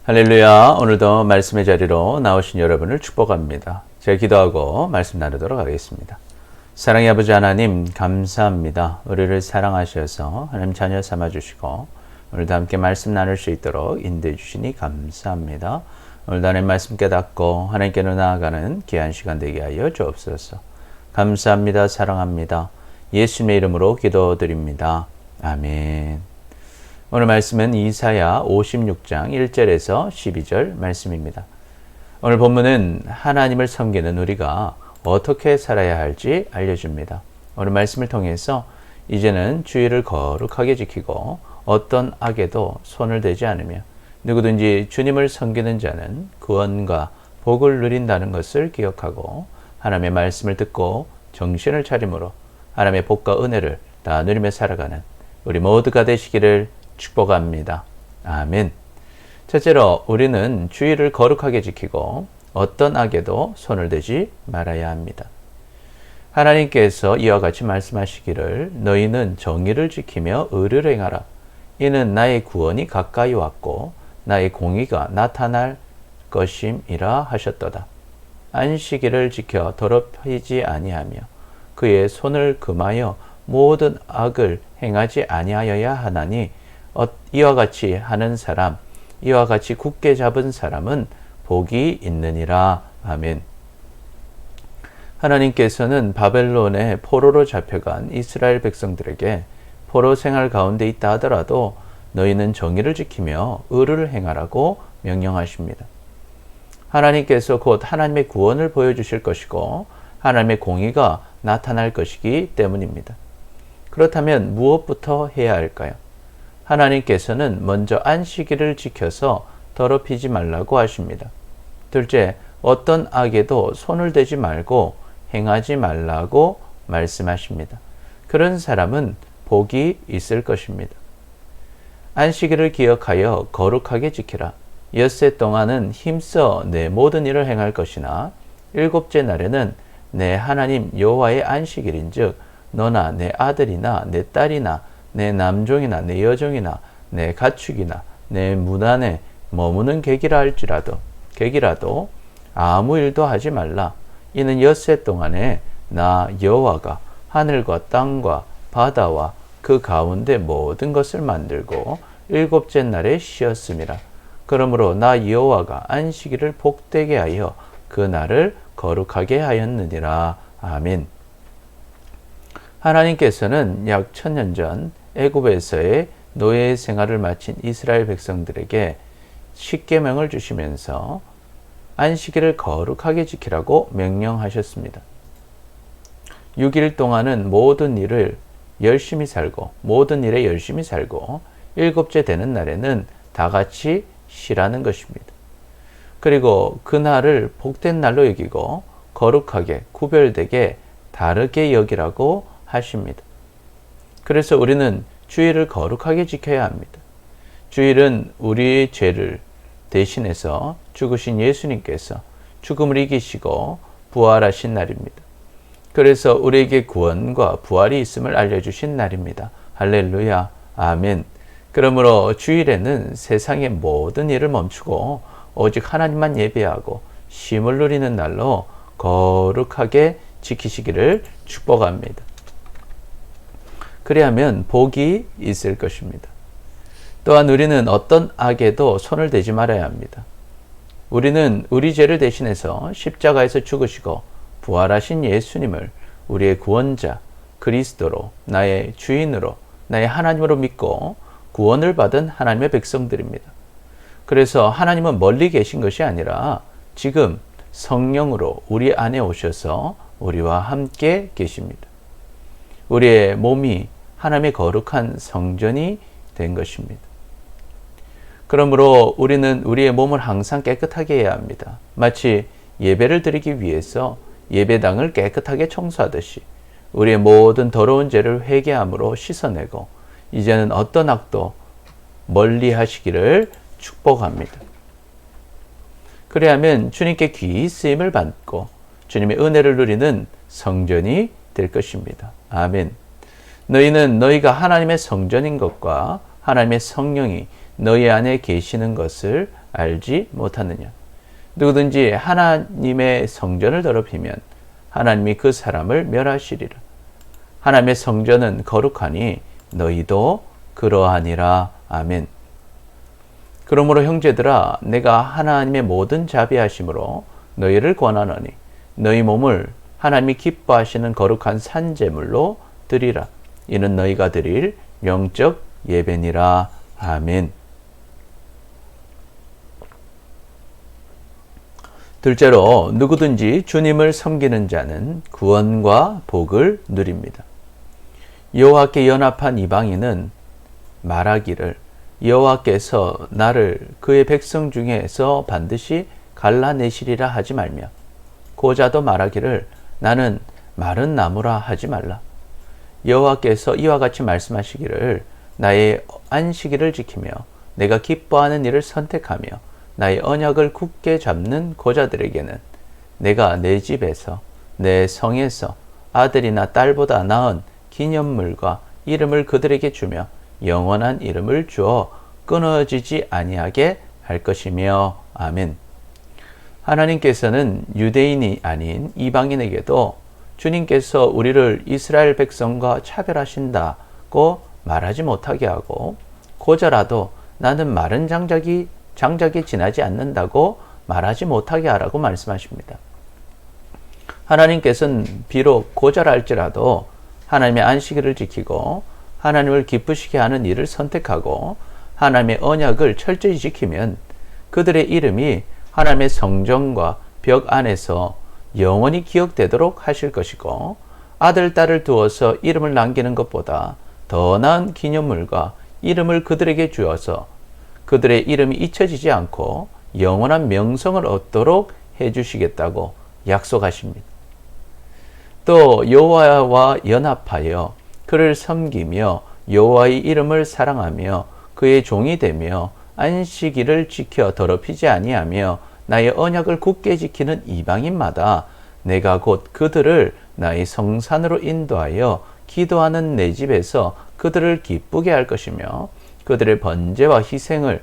할렐루야. 오늘도 말씀의 자리로 나오신 여러분을 축복합니다. 제가 기도하고 말씀 나누도록 하겠습니다. 사랑의 아버지 하나님 감사합니다. 우리를 사랑하셔서 하나님 자녀 삼아주시고 오늘도 함께 말씀 나눌 수 있도록 인도해 주시니 감사합니다. 오늘도 하나님 말씀 깨닫고 하나님께로 나아가는 귀한 시간 되게 하여 주옵소서. 감사합니다. 사랑합니다. 예수님의 이름으로 기도드립니다. 아멘. 오늘 말씀은 이사야 56장 1절에서 12절 말씀입니다. 오늘 본문은 하나님을 섬기는 우리가 어떻게 살아야 할지 알려줍니다. 오늘 말씀을 통해서 이제는 주의를 거룩하게 지키고 어떤 악에도 손을 대지 않으며 누구든지 주님을 섬기는 자는 구원과 복을 누린다는 것을 기억하고 하나님의 말씀을 듣고 정신을 차림으로 하나님의 복과 은혜를 다 누리며 살아가는 우리 모두가 되시기를 축복합니다. 아멘. 첫째로 우리는 주의를 거룩하게 지키고 어떤 악에도 손을 대지 말아야 합니다. 하나님께서 이와 같이 말씀하시기를 너희는 정의를 지키며 의를 행하라. 이는 나의 구원이 가까이 왔고 나의 공의가 나타날 것임이라 하셨도다. 안식일을 지켜 더럽히지 아니하며 그의 손을 금하여 모든 악을 행하지 아니하여야 하나니 이와 같이 하는 사람, 이와 같이 굳게 잡은 사람은 복이 있느니라. 아멘. 하나님께서는 바벨론의 포로로 잡혀간 이스라엘 백성들에게 포로 생활 가운데 있다 하더라도 너희는 정의를 지키며 의를 행하라고 명령하십니다. 하나님께서 곧 하나님의 구원을 보여주실 것이고 하나님의 공의가 나타날 것이기 때문입니다. 그렇다면 무엇부터 해야 할까요? 하나님께서는 먼저 안식일을 지켜서 더럽히지 말라고 하십니다. 둘째, 어떤 악에도 손을 대지 말고 행하지 말라고 말씀하십니다. 그런 사람은 복이 있을 것입니다. 안식일을 기억하여 거룩하게 지키라. 엿새 동안은 힘써 내 모든 일을 행할 것이나 일곱째 날에는 내 하나님 여호와의 안식일인즉 너나 내 아들이나 내 딸이나 내 남종이나 내 여종이나 내 가축이나 내 문 안에 머무는 객이라도 아무 일도 하지 말라. 이는 엿새 동안에 나 여호와가 하늘과 땅과 바다와 그 가운데 모든 것을 만들고 일곱째 날에 쉬었음이라. 그러므로 나 여호와가 안식일을 복되게 하여 그 날을 거룩하게 하였느니라. 아멘. 하나님께서는 약 1000년 전 애굽에서의 노예 생활을 마친 이스라엘 백성들에게 십계명을 주시면서 안식일을 거룩하게 지키라고 명령하셨습니다. 6일 동안은 모든 일에 열심히 살고 일곱째 되는 날에는 다 같이 쉬라는 것입니다. 그리고 그날을 복된 날로 여기고 거룩하게 구별되게 다르게 여기라고 하십니다. 그래서 우리는 주일을 거룩하게 지켜야 합니다. 주일은 우리의 죄를 대신해서 죽으신 예수님께서 죽음을 이기시고 부활하신 날입니다. 그래서 우리에게 구원과 부활이 있음을 알려주신 날입니다. 할렐루야. 아멘. 그러므로 주일에는 세상의 모든 일을 멈추고 오직 하나님만 예배하고 쉼을 누리는 날로 거룩하게 지키시기를 축복합니다. 그리하면 복이 있을 것입니다. 또한 우리는 어떤 악에도 손을 대지 말아야 합니다. 우리는 우리 죄를 대신해서 십자가에서 죽으시고 부활하신 예수님을 우리의 구원자 그리스도로 나의 주인으로 나의 하나님으로 믿고 구원을 받은 하나님의 백성들입니다. 그래서 하나님은 멀리 계신 것이 아니라 지금 성령으로 우리 안에 오셔서 우리와 함께 계십니다. 우리의 몸이 하나님의 거룩한 성전이 된 것입니다. 그러므로 우리는 우리의 몸을 항상 깨끗하게 해야 합니다. 마치 예배를 드리기 위해서 예배당을 깨끗하게 청소하듯이 우리의 모든 더러운 죄를 회개함으로 씻어내고 이제는 어떤 악도 멀리 하시기를 축복합니다. 그래야만 주님께 귀히 쓰임을 받고 주님의 은혜를 누리는 성전이 될 것입니다. 아멘. 너희는 너희가 하나님의 성전인 것과 하나님의 성령이 너희 안에 계시는 것을 알지 못하느냐. 누구든지 하나님의 성전을 더럽히면 하나님이 그 사람을 멸하시리라. 하나님의 성전은 거룩하니 너희도 그러하니라. 아멘. 그러므로 형제들아, 내가 하나님의 모든 자비하심으로 너희를 권하노니 너희 몸을 하나님이 기뻐하시는 거룩한 산제물로 드리라. 이는 너희가 드릴 영적 예배니라. 아멘. 둘째로, 누구든지 주님을 섬기는 자는 구원과 복을 누립니다. 여호와께 연합한 이방인은 말하기를 여호와께서 나를 그의 백성 중에서 반드시 갈라내시리라 하지 말며, 고자도 말하기를 나는 마른 나무라 하지 말라. 여호와께서 이와 같이 말씀하시기를 나의 안식일을 지키며 내가 기뻐하는 일을 선택하며 나의 언약을 굳게 잡는 고자들에게는 내가 내 집에서 내 성에서 아들이나 딸보다 나은 기념물과 이름을 그들에게 주며 영원한 이름을 주어 끊어지지 아니하게 할 것이며. 아멘. 하나님께서는 유대인이 아닌 이방인에게도 주님께서 우리를 이스라엘 백성과 차별하신다고 말하지 못하게 하고, 고자라도 나는 마른 장작이 지나지 않는다고 말하지 못하게 하라고 말씀하십니다. 하나님께서는 비록 고자라 할지라도 하나님의 안식일을 지키고 하나님을 기쁘시게 하는 일을 선택하고 하나님의 언약을 철저히 지키면 그들의 이름이 하나님의 성전과 벽 안에서 영원히 기억되도록 하실 것이고, 아들, 딸을 두어서 이름을 남기는 것보다 더 나은 기념물과 이름을 그들에게 주어서 그들의 이름이 잊혀지지 않고 영원한 명성을 얻도록 해주시겠다고 약속하십니다. 또 여호와와 연합하여 그를 섬기며 여호와의 이름을 사랑하며 그의 종이 되며 안식일을 지켜 더럽히지 아니하며 나의 언약을 굳게 지키는 이방인마다 내가 곧 그들을 나의 성산으로 인도하여 기도하는 내 집에서 그들을 기쁘게 할 것이며 그들의 번제와 희생을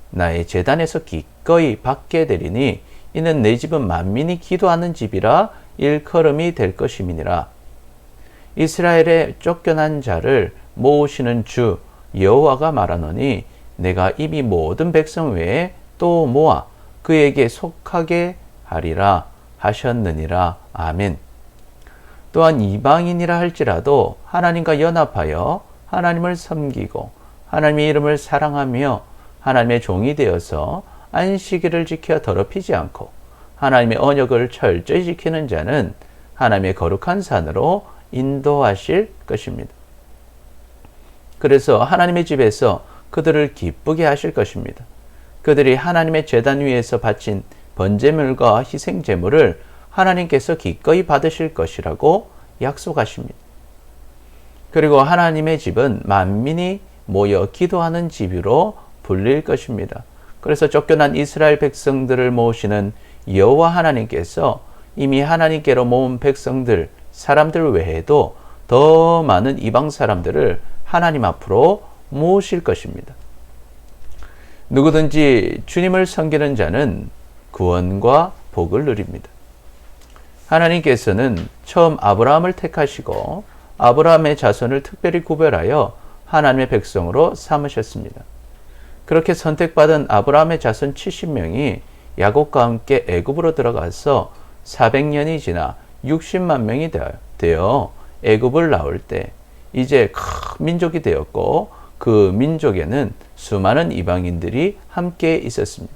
나의 제단에서 기꺼이 받게 되리니 이는 내 집은 만민이 기도하는 집이라 일컬음이 될 것임이니라. 이스라엘의 쫓겨난 자를 모으시는 주 여호와가 말하노니 내가 이미 모든 백성 외에 또 모아 그에게 속하게 하리라 하셨느니라. 아멘. 또한 이방인이라 할지라도 하나님과 연합하여 하나님을 섬기고 하나님의 이름을 사랑하며 하나님의 종이 되어서 안식일을 지켜 더럽히지 않고 하나님의 언약을 철저히 지키는 자는 하나님의 거룩한 산으로 인도하실 것입니다. 그래서 하나님의 집에서 그들을 기쁘게 하실 것입니다. 그들이 하나님의 제단 위에서 바친 번제물과 희생제물을 하나님께서 기꺼이 받으실 것이라고 약속하십니다. 그리고 하나님의 집은 만민이 모여 기도하는 집으로 불릴 것입니다. 그래서 쫓겨난 이스라엘 백성들을 모으시는 여호와 하나님께서 이미 하나님께로 모은 백성들, 사람들 외에도 더 많은 이방 사람들을 하나님 앞으로 모으실 것입니다. 누구든지 주님을 섬기는 자는 구원과 복을 누립니다. 하나님께서는 처음 아브라함을 택하시고 아브라함의 자손을 특별히 구별하여 하나님의 백성으로 삼으셨습니다. 그렇게 선택받은 아브라함의 자손 70명이 야곱과 함께 애굽으로 들어가서 400년이 지나 60만 명이 되어 애굽을 나올 때 이제 큰 민족이 되었고 그 민족에는 수많은 이방인들이 함께 있었습니다.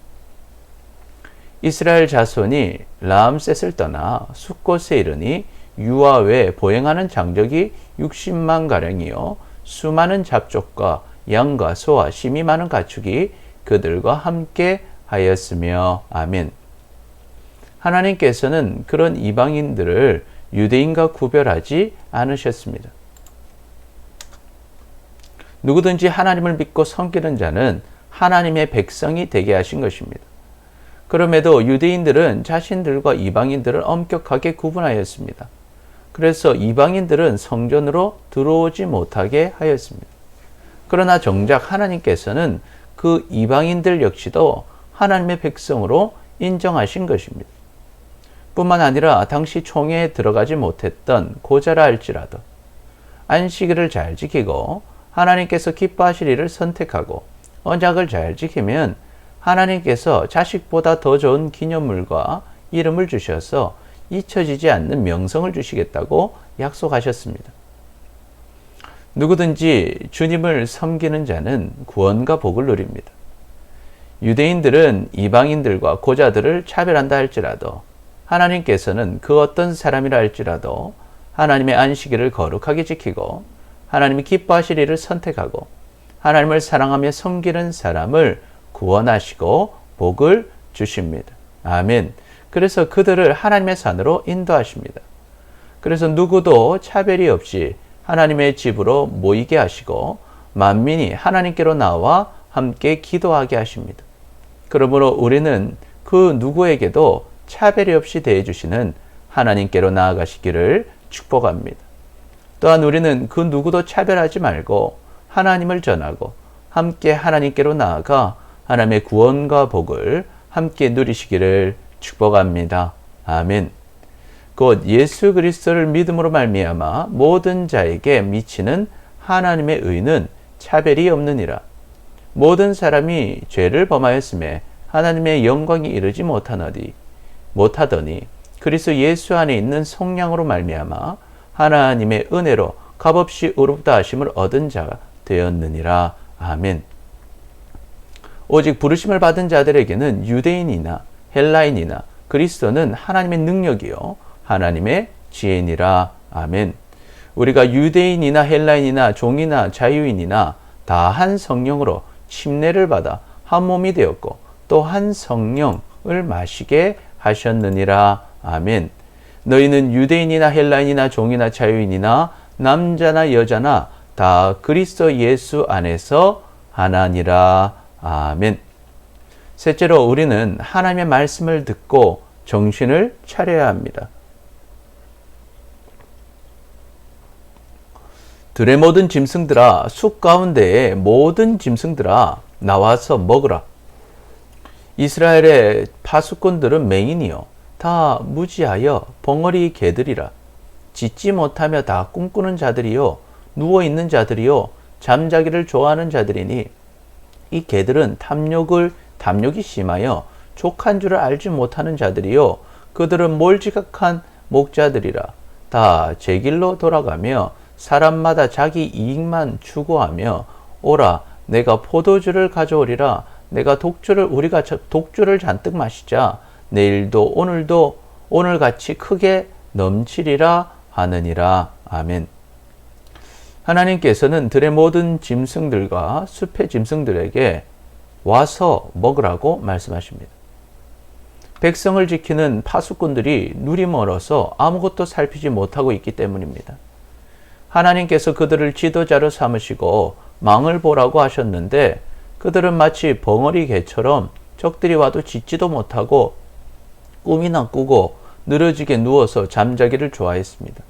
이스라엘 자손이 라암셋을 떠나 숫곳에 이르니 유아 외에 보행하는 장적이 60만 가량이요 수많은 잡족과 양과 소와 심이 많은 가축이 그들과 함께 하였으며. 아멘. 하나님께서는 그런 이방인들을 유대인과 구별하지 않으셨습니다. 누구든지 하나님을 믿고 섬기는 자는 하나님의 백성이 되게 하신 것입니다. 그럼에도 유대인들은 자신들과 이방인들을 엄격하게 구분하였습니다. 그래서 이방인들은 성전으로 들어오지 못하게 하였습니다. 그러나 정작 하나님께서는 그 이방인들 역시도 하나님의 백성으로 인정하신 것입니다. 뿐만 아니라 당시 총회에 들어가지 못했던 고자라 할지라도 안식일을 잘 지키고 하나님께서 기뻐하실 일을 선택하고 언약을 잘 지키면 하나님께서 자식보다 더 좋은 기념물과 이름을 주셔서 잊혀지지 않는 명성을 주시겠다고 약속하셨습니다. 누구든지 주님을 섬기는 자는 구원과 복을 누립니다. 유대인들은 이방인들과 고자들을 차별한다 할지라도 하나님께서는 그 어떤 사람이라 할지라도 하나님의 안식일을 거룩하게 지키고 하나님이 기뻐하실 일을 선택하고 하나님을 사랑하며 섬기는 사람을 구원하시고 복을 주십니다. 아멘. 그래서 그들을 하나님의 산으로 인도하십니다. 그래서 누구도 차별이 없이 하나님의 집으로 모이게 하시고 만민이 하나님께로 나와 함께 기도하게 하십니다. 그러므로 우리는 그 누구에게도 차별이 없이 대해주시는 하나님께로 나아가시기를 축복합니다. 또한 우리는 그 누구도 차별하지 말고 하나님을 전하고 함께 하나님께로 나아가 하나님의 구원과 복을 함께 누리시기를 축복합니다. 아멘. 곧 예수 그리스도를 믿음으로 말미암아 모든 자에게 미치는 하나님의 의는 차별이 없느니라. 모든 사람이 죄를 범하였음에 하나님의 영광이 이르지 못하더니 그리스도 예수 안에 있는 성령으로 말미암아 하나님의 은혜로 값없이 의롭다 하심을 얻은 자가 되었느니라. 아멘. 오직 부르심을 받은 자들에게는 유대인이나 헬라인이나 그리스도는 하나님의 능력이요 하나님의 지혜니라. 아멘. 우리가 유대인이나 헬라인이나 종이나 자유인이나 다 한 성령으로 침례를 받아 한 몸이 되었고 또 한 성령을 마시게 하셨느니라. 아멘. 너희는 유대인이나 헬라인이나 종이나 자유인이나 남자나 여자나 다 그리스도 예수 안에서 하나니라. 아멘. 셋째로 우리는 하나님의 말씀을 듣고 정신을 차려야 합니다. 들의 모든 짐승들아, 숲 가운데의 모든 짐승들아, 나와서 먹으라. 이스라엘의 파수꾼들은 맹인이요 다 무지하여 벙어리 개들이라. 짖지 못하며 다 꿈꾸는 자들이요 누워있는 자들이요 잠자기를 좋아하는 자들이니 이 개들은 탐욕이 심하여 족한 줄을 알지 못하는 자들이요 그들은 몰지각한 목자들이라. 다 제 길로 돌아가며 사람마다 자기 이익만 추구하며 오라 내가 포도주를 가져오리라. 내가 우리가 독주를 잔뜩 마시자. 내일도 오늘도 오늘같이 크게 넘치리라 하느니라. 아멘. 하나님께서는 들의 모든 짐승들과 숲의 짐승들에게 와서 먹으라고 말씀하십니다. 백성을 지키는 파수꾼들이 눈이 멀어서 아무것도 살피지 못하고 있기 때문입니다. 하나님께서 그들을 지도자로 삼으시고 망을 보라고 하셨는데 그들은 마치 벙어리 개처럼 적들이 와도 짖지도 못하고 꿈이나 꾸고 늘어지게 누워서 잠자기를 좋아했습니다.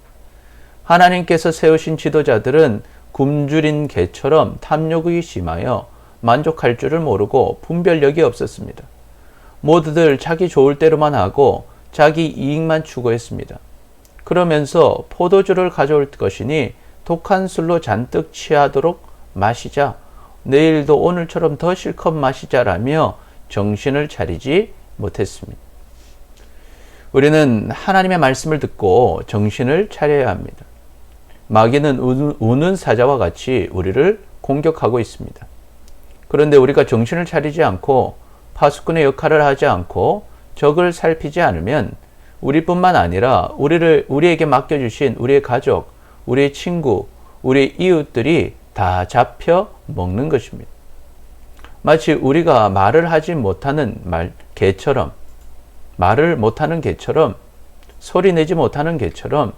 하나님께서 세우신 지도자들은 굶주린 개처럼 탐욕이 심하여 만족할 줄을 모르고 분별력이 없었습니다. 모두들 자기 좋을 대로만 하고 자기 이익만 추구했습니다. 그러면서 포도주를 가져올 것이니 독한 술로 잔뜩 취하도록 마시자. 내일도 오늘처럼 더 실컷 마시자라며 정신을 차리지 못했습니다. 우리는 하나님의 말씀을 듣고 정신을 차려야 합니다. 마귀는 우는 사자와 같이 우리를 공격하고 있습니다. 그런데 우리가 정신을 차리지 않고 파수꾼의 역할을 하지 않고 적을 살피지 않으면 우리뿐만 아니라 우리에게 맡겨주신 우리의 가족, 우리의 친구, 우리의 이웃들이 다 잡혀 먹는 것입니다. 마치 우리가 말을 못하는 개처럼 소리 내지 못하는 개처럼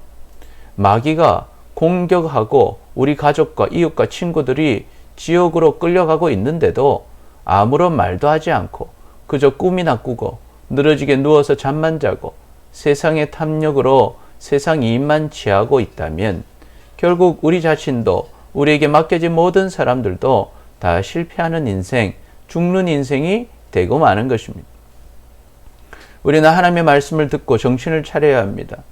마귀가 공격하고 우리 가족과 이웃과 친구들이 지옥으로 끌려가고 있는데도 아무런 말도 하지 않고 그저 꿈이나 꾸고 늘어지게 누워서 잠만 자고 세상의 탐욕으로 세상 이익만 취하고 있다면 결국 우리 자신도 우리에게 맡겨진 모든 사람들도 다 실패하는 인생, 죽는 인생이 되고 마는 것입니다. 우리는 하나님의 말씀을 듣고 정신을 차려야 합니다.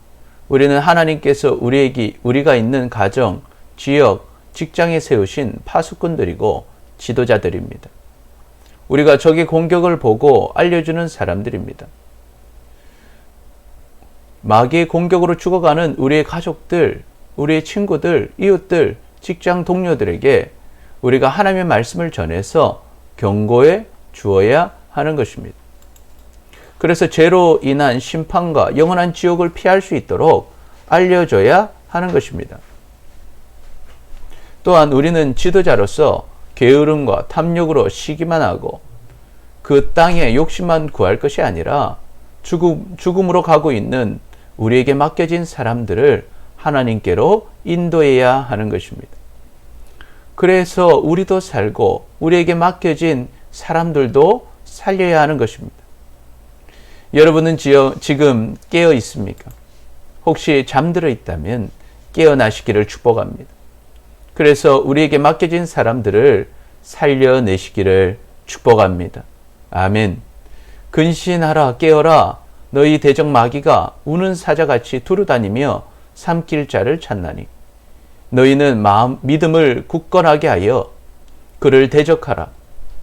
우리는 하나님께서 우리가 있는 가정, 지역, 직장에 세우신 파수꾼들이고 지도자들입니다. 우리가 적의 공격을 보고 알려주는 사람들입니다. 마귀의 공격으로 죽어가는 우리의 가족들, 우리의 친구들, 이웃들, 직장 동료들에게 우리가 하나님의 말씀을 전해서 경고해 주어야 하는 것입니다. 그래서 죄로 인한 심판과 영원한 지옥을 피할 수 있도록 알려줘야 하는 것입니다. 또한 우리는 지도자로서 게으름과 탐욕으로 시기만 하고 그 땅의 욕심만 구할 것이 아니라 죽음으로 가고 있는 우리에게 맡겨진 사람들을 하나님께로 인도해야 하는 것입니다. 그래서 우리도 살고 우리에게 맡겨진 사람들도 살려야 하는 것입니다. 여러분은 지금 깨어 있습니까? 혹시 잠들어 있다면 깨어나시기를 축복합니다. 그래서 우리에게 맡겨진 사람들을 살려내시기를 축복합니다. 아멘. 근신하라 깨어라 너희 대적 마귀가 우는 사자같이 두루다니며 삼킬 자를 찾나니 너희는 믿음을 굳건하게 하여 그를 대적하라.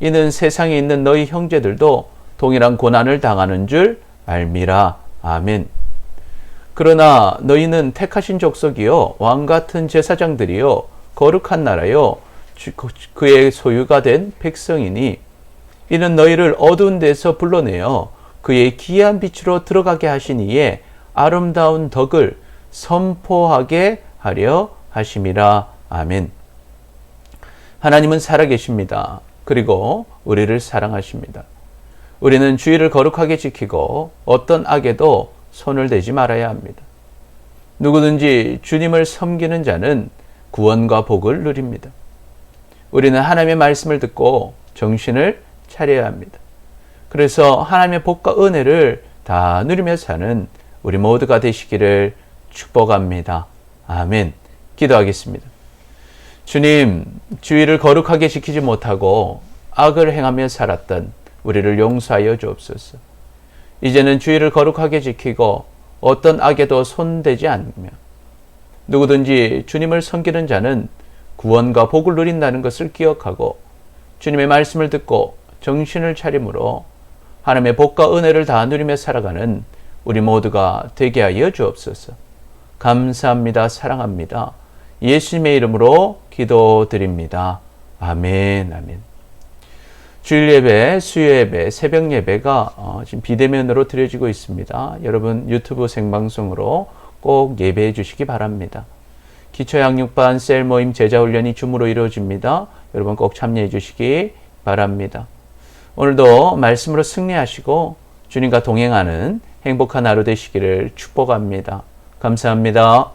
이는 세상에 있는 너희 형제들도 동일한 고난을 당하는 줄 알미라. 아멘. 그러나 너희는 택하신 족속이요 왕같은 제사장들이요 거룩한 나라요 그의 소유가 된 백성이니 이는 너희를 어두운 데서 불러내어 그의 기이한 빛으로 들어가게 하신 이에 아름다운 덕을 선포하게 하려 하심이라. 아멘. 하나님은 살아계십니다. 그리고 우리를 사랑하십니다. 우리는 주의를 거룩하게 지키고 어떤 악에도 손을 대지 말아야 합니다. 누구든지 주님을 섬기는 자는 구원과 복을 누립니다. 우리는 하나님의 말씀을 듣고 정신을 차려야 합니다. 그래서 하나님의 복과 은혜를 다 누리며 사는 우리 모두가 되시기를 축복합니다. 아멘. 기도하겠습니다. 주님, 주의를 거룩하게 지키지 못하고 악을 행하며 살았던 우리를 용서하여 주옵소서. 이제는 주의를 거룩하게 지키고 어떤 악에도 손대지 않으며 누구든지 주님을 섬기는 자는 구원과 복을 누린다는 것을 기억하고 주님의 말씀을 듣고 정신을 차림으로 하나님의 복과 은혜를 다 누리며 살아가는 우리 모두가 되게 하여 주옵소서. 감사합니다. 사랑합니다. 예수님의 이름으로 기도드립니다. 아멘. 아멘. 주일 예배, 수요 예배, 새벽 예배가 지금 비대면으로 드려지고 있습니다. 여러분 유튜브 생방송으로 꼭 예배해 주시기 바랍니다. 기초양육반 셀 모임 제자훈련이 줌으로 이루어집니다. 여러분 꼭 참여해 주시기 바랍니다. 오늘도 말씀으로 승리하시고 주님과 동행하는 행복한 하루 되시기를 축복합니다. 감사합니다.